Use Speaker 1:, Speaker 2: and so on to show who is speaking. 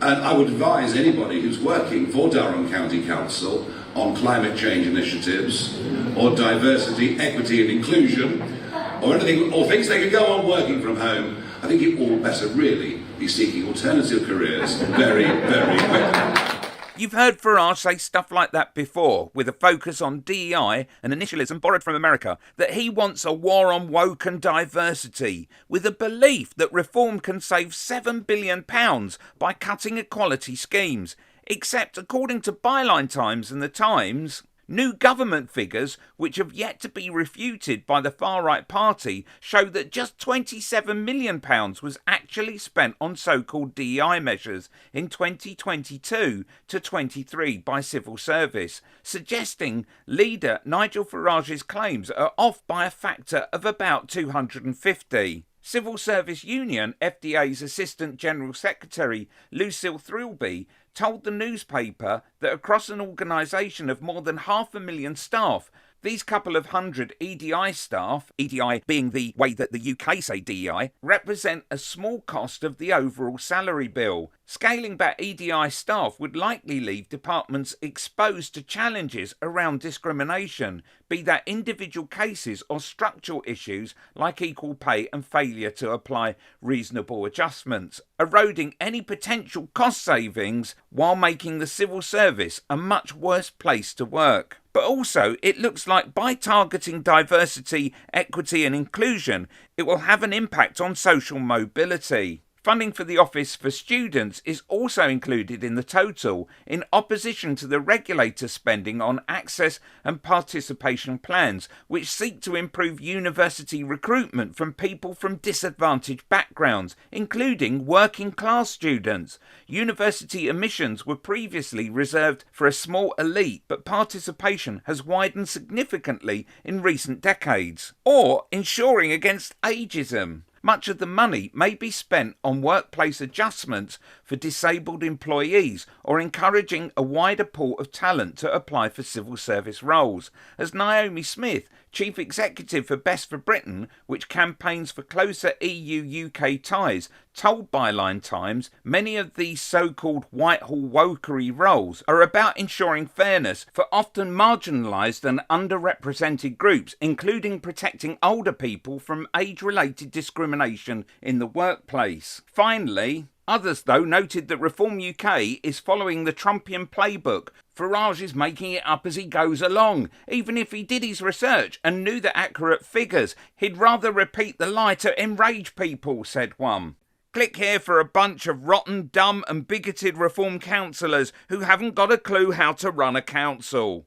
Speaker 1: And I would advise anybody who's working for Durham County Council on climate change initiatives or diversity, equity and inclusion or anything, or things they can go on working from home, I think you all better really be seeking alternative careers very, very quickly.
Speaker 2: You've heard Farage say stuff like that before, with a focus on DEI and initialism borrowed from America, that he wants a war on woke and diversity, with a belief that reform can save £7 billion by cutting equality schemes. Except, according to Byline Times and The Times, new government figures, which have yet to be refuted by the far-right party, show that just £27 million was actually spent on so-called DEI measures in 2022 to 23 by civil service, suggesting leader Nigel Farage's claims are off by a factor of about 250. Civil Service Union FDA's Assistant General Secretary Lucille Thrillby told the newspaper that across an organisation of more than 500,000 staff, these couple of hundred EDI staff, EDI being the way that the UK say DEI, represent a small cost of the overall salary bill. Scaling back EDI staff would likely leave departments exposed to challenges around discrimination, be that individual cases or structural issues like equal pay and failure to apply reasonable adjustments, eroding any potential cost savings while making the civil service a much worse place to work. But also, it looks like by targeting diversity, equity and inclusion, it will have an impact on social mobility. Funding for the Office for Students is also included in the total, in opposition to the regulator spending on access and participation plans, which seek to improve university recruitment from people from disadvantaged backgrounds, including working class students. University admissions were previously reserved for a small elite, but participation has widened significantly in recent decades. Or ensuring against ageism. Much of the money may be spent on workplace adjustments for disabled employees or encouraging a wider pool of talent to apply for civil service roles. As Naomi Smith, Chief Executive for Best for Britain, which campaigns for closer EU-UK ties, told Byline Times, many of these so-called Whitehall wokery roles are about ensuring fairness for often marginalised and underrepresented groups, including protecting older people from age-related discrimination in the workplace. Finally, others, though, noted that Reform UK is following the Trumpian playbook. Farage is making it up as he goes along. Even if he did his research and knew the accurate figures, he'd rather repeat the lie to enrage people, said one. Click here for a bunch of rotten, dumb and bigoted Reform councillors who haven't got a clue how to run a council.